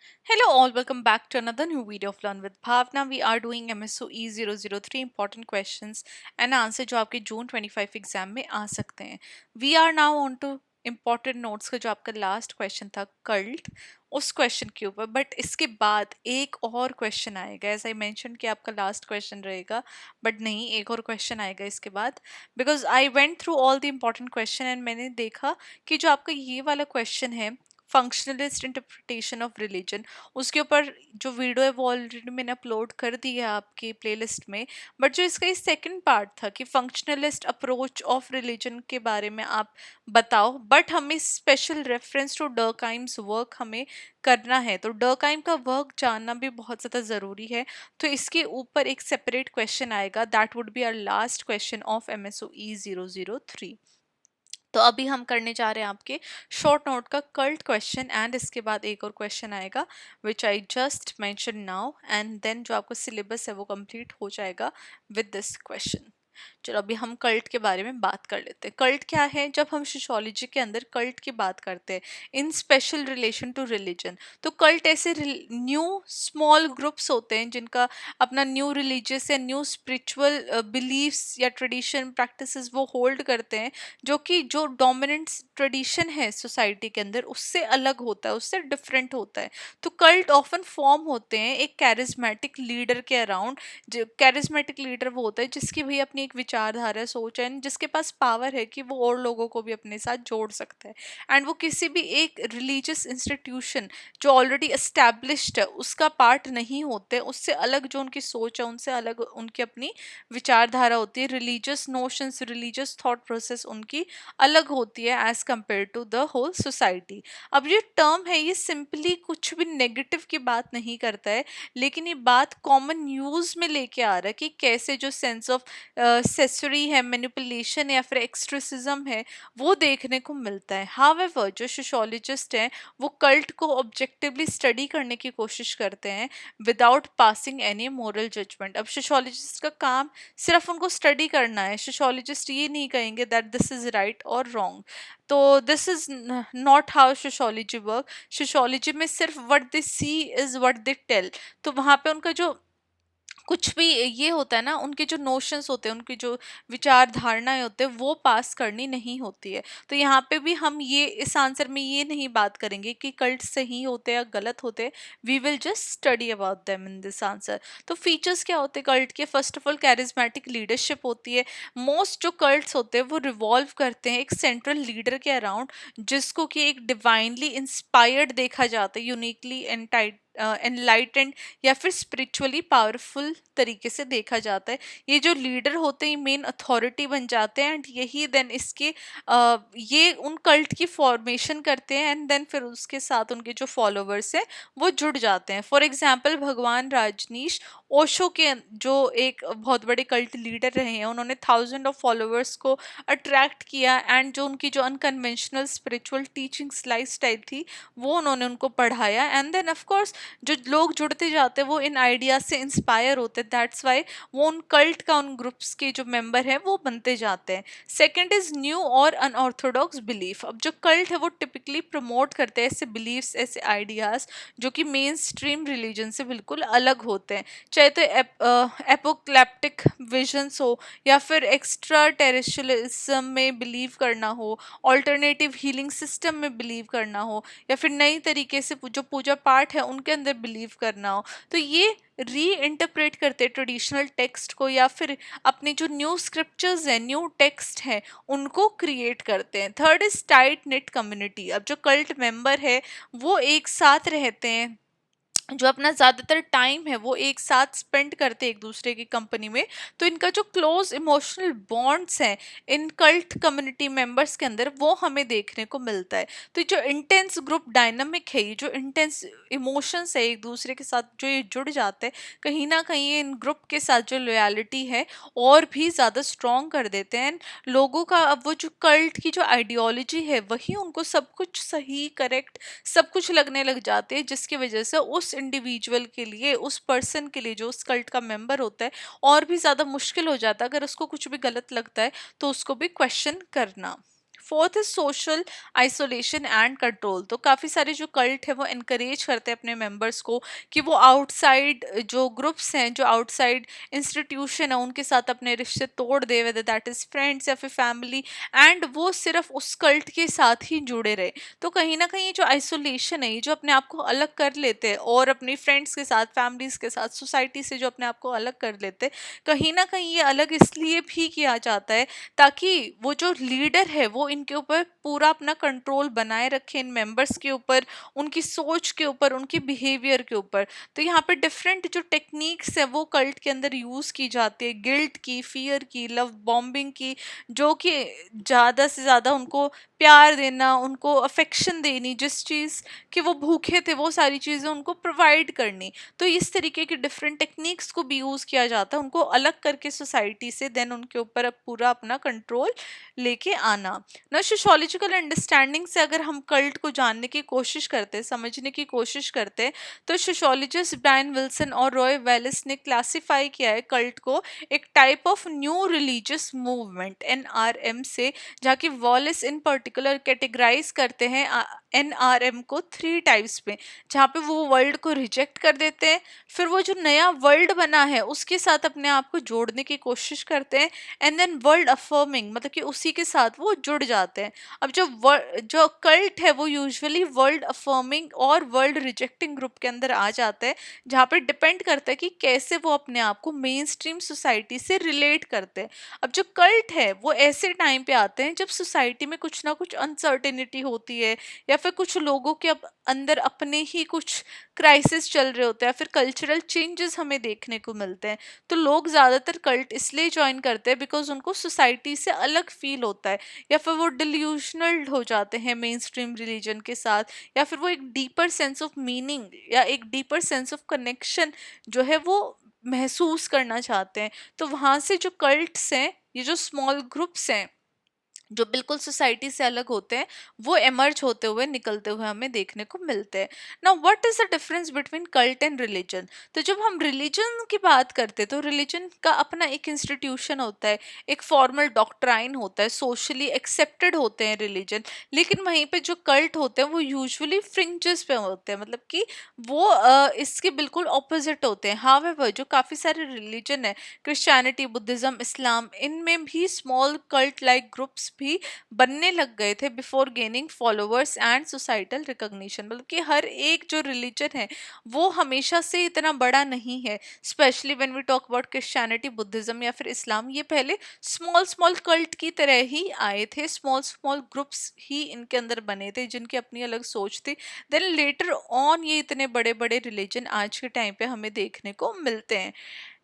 Hello all, welcome back to another new video of Learn with Bhavna. We are doing MSOE 003 important questions and answer जो आपके जून 25 exam में आ सकते हैं. We are now on to important notes का जो आपका last question था cult उस क्वेश्चन के ऊपर. बट इसके बाद एक और क्वेश्चन आएगा. एज आई मैंशन कि आपका लास्ट क्वेश्चन रहेगा, बट नहीं, एक और क्वेश्चन आएगा इसके बाद. Because I went through all the important question and मैंने देखा कि जो आपका ये वाला क्वेश्चन है फंक्शनलिस्ट इंटरप्रिटेशन ऑफ रिलीजन, उसके ऊपर जो वीडियो है वो ऑलरेडी मैंने अपलोड कर दी है आपकी प्लेलिस्ट में. बट जो इसका ये सेकंड पार्ट था कि फंक्शनलिस्ट अप्रोच ऑफ रिलीजन के बारे में आप बताओ, बट हमें स्पेशल रेफरेंस टू डर्काइम्स वर्क हमें करना है. तो डर्काइम का वर्क जानना भी बहुत ज़्यादा ज़रूरी है. तो इसके ऊपर एक सेपरेट क्वेश्चन आएगा. That would be our last question of MSOE 003. तो अभी हम करने जा रहे हैं आपके शॉर्ट नोट का कल्ट क्वेश्चन एंड इसके बाद एक और क्वेश्चन आएगा which I just mention now and then जो आपका सिलेबस है वो कंप्लीट हो जाएगा विद दिस क्वेश्चन. चलो अभी हम कल्ट के बारे में बात कर लेते हैं. कल्ट क्या है? जब हम सोशियोलॉजी के अंदर कल्ट की बात करते हैं इन स्पेशल रिलेशन टू रिलीजन, तो कल्ट ऐसे न्यू स्मॉल ग्रुप्स होते हैं जिनका अपना न्यू रिलीजियस या न्यू स्पिरिचुअल बिलीव्स या ट्रेडिशन प्रैक्टिसेस वो होल्ड करते हैं, जो कि जो डोमिनेंट ट्रेडिशन है सोसाइटी के अंदर उससे अलग होता है, उससे डिफरेंट होता है. तो कल्ट ऑफन फॉर्म होते हैं एक कैरिज्मेटिक लीडर के अराउंड. जो कैरिज्मेटिक लीडर वो होता है जिसकी भी अपनी एक विचारधारा सोच है, जिसके पास पावर है कि वो और लोगों को भी अपने साथ जोड़ सकता है. एंड वो किसी भी एक रिलीजियस इंस्टीट्यूशन जो ऑलरेडी एस्टैब्लिश्ड है उसका पार्ट नहीं होते. उससे अलग जो उनकी सोच है, उनसे अलग उनकी अपनी विचारधारा होती है. Religious notions, religious thought process उनकी अलग होती है as compare to the whole society. अब ये टर्म है ये सिंपली कुछ भी नेगेटिव की बात नहीं करता है, लेकिन ये बात कॉमन यूज में लेके आ रहा है कि कैसे जो सेंस ऑफ सेंसरी है, मैनिपुलेशन या फिर एक्सट्रिसिज्म है, वो देखने को मिलता है. हावेवर जो सोशियोलॉजिस्ट हैं वो कल्ट को ऑब्जेक्टिवली स्टडी करने की कोशिश करते हैं without passing any moral judgement. अब सोशियोलॉजिस्ट का काम सिर्फ उनको स्टडी करना है. सोशियोलॉजिस्ट ये नहीं कहेंगे दैट दिस इज राइट और रॉन्ग. तो this is not how sociology work. Sociology में सिर्फ what they see is what they tell. तो वहाँ पे उनका जो कुछ भी ये होता है ना, उनके जो नोशंस होते हैं, उनकी जो विचार धारणाएं होते हैं वो पास करनी नहीं होती है. तो यहाँ पे भी हम ये इस आंसर में ये नहीं बात करेंगे कि कल्ट सही होते या गलत होते. We will just study about them in this answer. तो फीचर्स क्या होते हैं कल्ट के? First of all charismatic leadership होती है. मोस्ट जो कल्ट्स होते हैं वो रिवॉल्व करते हैं एक सेंट्रल लीडर के अराउंड, जिसको कि एक डिवाइनली इंस्पायर्ड देखा जाता है, यूनिकली एनलाइटेंड या फिर स्पिरिचुअली पावरफुल तरीके से देखा जाता है. ये जो लीडर होते हैं मेन अथॉरिटी बन जाते हैं एंड यही देन इसके ये उन कल्ट की फॉर्मेशन करते हैं एंड देन फिर उसके साथ उनके जो फॉलोवर्स हैं वो जुड़ जाते हैं. फॉर एग्जाम्पल भगवान राजनीश ओशो के जो एक बहुत बड़े कल्ट लीडर रहे हैं, उन्होंने थाउजेंड ऑफ फॉलोवर्स को अट्रैक्ट किया एंड जो उनकी जो unconventional spiritual teachings life style थी वो उन्होंने उनको पढ़ाया. एंड देन ऑफ कोर्स जो लोग जुड़ते जाते हैं वो इन आइडियाज से इंस्पायर होते हैं. दैट्स वाई वो उन कल्ट का उन ग्रुप्स के जो मेंबर हैं वो बनते जाते हैं. सेकंड इज न्यू और अनऑर्थोडॉक्स बिलीफ. अब जो कल्ट है वो टिपिकली प्रमोट करते हैं ऐसे बिलीव्स, ऐसे आइडियाज जो कि मेन स्ट्रीम रिलीजन से बिल्कुल अलग होते हैं. चाहे तो एपोक्लैप्टिक विजन्स हो या फिर एक्स्ट्रा टेरेस्ट्रियलिज्म में बिलीव करना हो, ऑल्टरनेटिव हीलिंग सिस्टम में बिलीव करना हो, या फिर नई तरीके से जो पूजा पाठ है उनके अंदर बिलीव करना हो. तो ये री इंटरप्रेट करते हैं ट्रेडिशनल टेक्स्ट को या फिर अपने जो न्यू स्क्रिप्चर्स हैं, न्यू टेक्स्ट हैं, उनको क्रिएट करते हैं. Third is tight net community. अब जो कल्ट मेंबर है वो एक साथ रहते हैं, जो अपना ज़्यादातर टाइम है वो एक साथ स्पेंड करते हैं एक दूसरे की कंपनी में. तो इनका जो क्लोज इमोशनल बॉन्ड्स हैं इन कल्ट कम्युनिटी मेंबर्स के अंदर वो हमें देखने को मिलता है. तो जो इंटेंस ग्रुप डायनामिक है, ये जो इंटेंस इमोशंस है एक दूसरे के साथ जो ये जुड़ जाते हैं, कहीं ना कहीं इन ग्रुप के साथ जो लॉयल्टी है और भी ज़्यादा स्ट्रॉन्ग कर देते हैं. लोगों का अब वो जो कल्ट की जो आइडियोलॉजी है वही उनको सब कुछ सही, करेक्ट, सब कुछ लगने लग जाते हैं, जिसकी वजह से उस इंडिविजुअल के लिए, उस पर्सन के लिए जो उस कल्ट का मेंबर होता है, और भी ज़्यादा मुश्किल हो जाता है अगर उसको कुछ भी गलत लगता है तो उसको भी क्वेश्चन करना. Fourth is social isolation and control. तो काफ़ी सारे जो कल्ट है वो इनकरेज करते हैं अपने मेंबर्स को कि वो आउटसाइड जो ग्रुप्स हैं, जो आउटसाइड इंस्टीट्यूशन है, उनके साथ अपने रिश्ते तोड़ दे, वेदर दैट इज फ्रेंड्स या फिर फैमिली, एंड वो सिर्फ उस कल्ट के साथ ही जुड़े रहे। तो कहीं ना कहीं जो आइसोलेशन है, ये जो अपने आप को अलग कर लेते हैं और अपनी फ्रेंड्स के साथ, फैमिलीज के साथ, सोसाइटी से जो अपने आप को अलग कर लेते हैं, कहीं ना कहीं ये अलग इसलिए भी किया जाता है ताकि वो जो लीडर है वो इनके ऊपर पूरा अपना कंट्रोल बनाए रखे, इन मेंबर्स के ऊपर, उनकी सोच के ऊपर, उनके बिहेवियर के ऊपर। तो यहाँ पे डिफरेंट जो टेक्निक्स है वो कल्ट के अंदर यूज की जाती है, गिल्ट की, फियर की, लव बॉम्बिंग की, जो कि ज्यादा से ज्यादा उनको प्यार देना, उनको अफेक्शन देनी, जिस चीज कि वो भूखे थे वो सारी चीजें उनको प्रोवाइड करनी। तो इस तरीके की डिफरेंट टेक्निक्स को भी यूज किया जाता है उनको अलग करके सोसाइटी से, देन उनके ऊपर अब पूरा अपना कंट्रोल लेके आना। ना सोशोलॉजिकल अंडरस्टैंडिंग से अगर हम कल्ट को जानने की कोशिश करते हैं, समझने की कोशिश करते हैं, तो सोशोलॉजिस्ट ब्रायन विल्सन और रॉय वेलिस ने क्लासिफाई किया है कल्ट को एक type of new religious movement NRM से, जहाँ की वॉलिस इन पर्टिकुलर कैटेगराइज करते हैं NRM को 3 टाइप्स में, जहाँ पे वो वर्ल्ड को रिजेक्ट कर देते हैं, फिर वो जो नया वर्ल्ड बना है उसके साथ अपने आप को जोड़ने की कोशिश करते हैं, एंड देन वर्ल्ड अफर्मिंग, मतलब कि उसी के साथ वो जुड़ जाते हैं। अब जो कल्ट है वो यूजुअली वर्ल्ड अफर्मिंग और वर्ल्ड रिजेक्टिंग ग्रुप के अंदर आ जाता है, जहाँ पे डिपेंड करता है कि कैसे वो अपने आप को मेन स्ट्रीम सोसाइटी से रिलेट करते हैं। अब जो कल्ट है वो ऐसे टाइम पे आते हैं जब सोसाइटी में कुछ ना कुछ अनसर्टेनिटी होती है, या फिर कुछ लोगों के अंदर अपने ही कुछ क्राइसिस चल रहे होते हैं, फिर कल्चरल चेंजेस हमें देखने को मिलते हैं। तो लोग ज़्यादातर कल्ट इसलिए ज्वाइन करते हैं बिकॉज उनको सोसाइटी से अलग फील होता है, या फिर वो डिल्यूशनल हो जाते हैं मेन स्ट्रीम रिलीजन के साथ, या फिर वो एक डीपर सेंस ऑफ मीनिंग या एक डीपर सेंस ऑफ कनेक्शन जो है वो महसूस करना चाहते हैं। तो वहाँ से जो कल्ट्स हैं, ये जो स्मॉल ग्रुप्स हैं जो बिल्कुल सोसाइटी से अलग होते हैं, वो एमर्ज होते हुए, निकलते हुए हमें देखने को मिलते हैं। Now what is the difference between cult and religion? तो जब हम रिलीजन की बात करते हैं तो रिलीजन का अपना एक इंस्टीट्यूशन होता है, एक फॉर्मल डॉक्ट्राइन होता है, सोशली एक्सेप्टेड होते हैं रिलीजन। लेकिन वहीं पे जो कल्ट होते हैं वो यूजुअली फ्रिंजेस पे होते हैं, मतलब कि वो इसके बिल्कुल ऑपोजिट होते हैं। हावेवर जो काफ़ी सारे रिलीजन है, क्रिश्चियनिटी, बुद्धिज्म, इस्लाम, इनमें भी स्मॉल कल्ट लाइक ग्रुप्स भी बनने लग गए थे before gaining followers and societal recognition. मतलब कि हर एक जो रिलीजन है वो हमेशा से इतना बड़ा नहीं है, specially when we talk about Christianity, Buddhism या फिर इस्लाम। ये पहले स्मॉल स्मॉल कल्ट की तरह ही आए थे, स्मॉल स्मॉल ग्रुप्स ही इनके अंदर बने थे जिनकी अपनी अलग सोच थी। देन लेटर ऑन ये इतने बड़े बड़े रिलीजन आज के टाइम पे हमें देखने को मिलते हैं।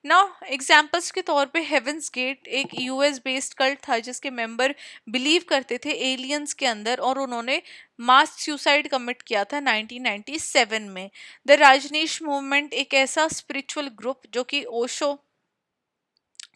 नाउ एग्जाम्पल्स के तौर पे हेवेंस गेट एक यूएस बेस्ड कल्ट था जिसके मेंबर बिलीव करते थे एलियंस के अंदर, और उन्होंने मास सुसाइड कमिट किया था 1997 में। द राजनीश मूवमेंट एक ऐसा स्पिरिचुअल ग्रुप जो कि ओशो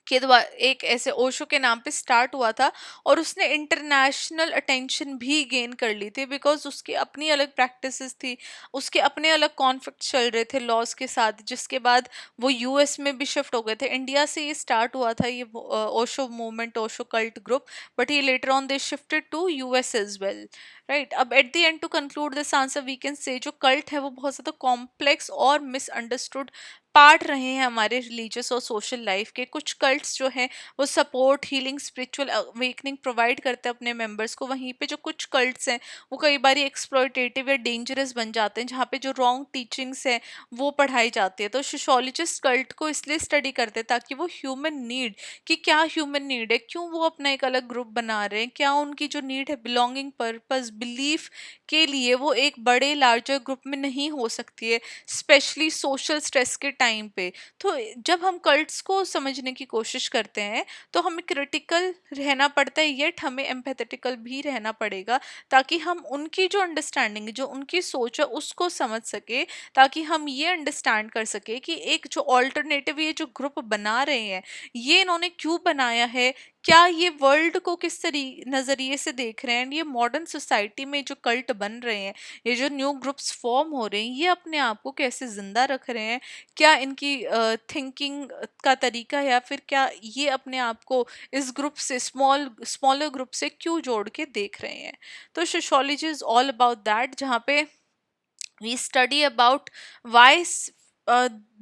के द्वारा, एक ऐसे ओशो के नाम पे स्टार्ट हुआ था, और उसने इंटरनेशनल अटेंशन भी गेन कर ली थी बिकॉज उसकी अपनी अलग प्रैक्टिसेस थी, उसके अपने अलग कॉन्फ्लिक्ट चल रहे थे लॉज के साथ, जिसके बाद वो यूएस में भी शिफ्ट हो गए थे। इंडिया से ये स्टार्ट हुआ था ये Osho movement, Osho cult group, but ये later on they shifted to US as well, right. अब at the end to conclude this answer we can say जो कल्ट है वो बहुत ज़्यादा कॉम्प्लेक्स और मिसअंडरस्टूड पार्ट रहे हैं हमारे रिलीजियस और सोशल लाइफ के। कुछ कल्ट्स जो हैं वो support, healing, spiritual awakening provide करते हैं अपने मेंबर्स को, वहीं पे जो कुछ कल्ट्स हैं वो कई बार एक्सप्लॉयटेटिव या डेंजरस बन जाते हैं, जहाँ पे जो रॉन्ग टीचिंग्स हैं वो पढ़ाई जाती है। तो सोशियोलॉजिस्ट कल्ट को इसलिए स्टडी करते हैं ताकि वो ह्यूमन नीड, कि क्या ह्यूमन नीड है, क्यों वो अपना एक अलग ग्रुप बना रहे हैं, क्या उनकी जो नीड है बिलोंगिंग, पर्पस, बिलीफ के लिए, वो एक बड़े लार्जर ग्रुप में नहीं हो सकती है, स्पेशली सोशल स्ट्रेस के टाइम पे। तो जब हम कल्ट्स को समझने की कोशिश करते हैं तो हमें क्रिटिकल रहना पड़ता है, येट हमें एम्पैथेटिकल भी रहना पड़ेगा, ताकि हम उनकी जो अंडरस्टैंडिंग है, जो उनकी सोच है, उसको समझ सके, ताकि हम ये अंडरस्टैंड कर सके कि एक जो ऑल्टरनेटिव ये जो ग्रुप बना रहे हैं ये इन्होंने क्यों बनाया है, क्या ये वर्ल्ड को किस तरी नज़रिए से देख रहे हैं, ये मॉडर्न सोसाइटी में जो कल्ट बन रहे हैं, ये जो न्यू ग्रुप्स फॉर्म हो रहे हैं, ये अपने आप को कैसे जिंदा रख रहे हैं, क्या इनकी थिंकिंग का तरीका है, या फिर क्या ये अपने आप को इस ग्रुप से स्मॉलर ग्रुप से क्यों जोड़ के देख रहे हैं। तो sociology is all about that, जहाँ पे we study about why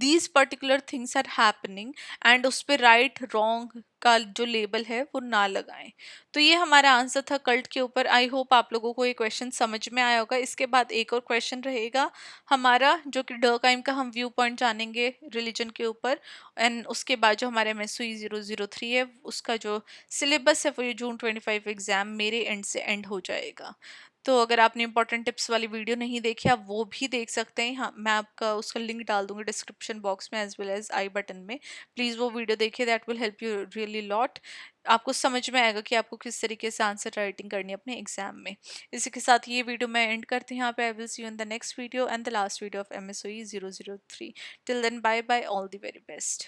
these particular things are happening, and उस पे राइट रॉन्ग का जो लेबल है वो ना लगाएं। तो ये हमारा आंसर था कल्ट के ऊपर। आई होप आप लोगों को ये क्वेश्चन समझ में आया होगा। इसके बाद एक और क्वेश्चन रहेगा हमारा, जो कि डर्कहाइम का हम व्यू पॉइंट जानेंगे रिलीजन के ऊपर, एंड उसके बाद जो हमारे MSOE 003 है उसका जो सिलेबस है वो ये जून 25 एग्जाम मेरे एंड से एंड हो जाएगा। तो अगर आपने इंपॉर्टेंट टिप्स वाली वीडियो नहीं देखी, आप वो भी देख सकते हैं। हाँ, मैं आपका उसका लिंक डाल दूंगी डिस्क्रिप्शन बॉक्स में as well as I button में। प्लीज़ वो वीडियो देखिए, that will help you really lot. आपको समझ में आएगा कि आपको किस तरीके से आंसर राइटिंग करनी है अपने एग्जाम में। इसी के साथ ये वीडियो मैं एंड करती हूँ यहाँ पे। I will see you in the next video and the last video of MSOE 003। Till then, bye bye, all the very best.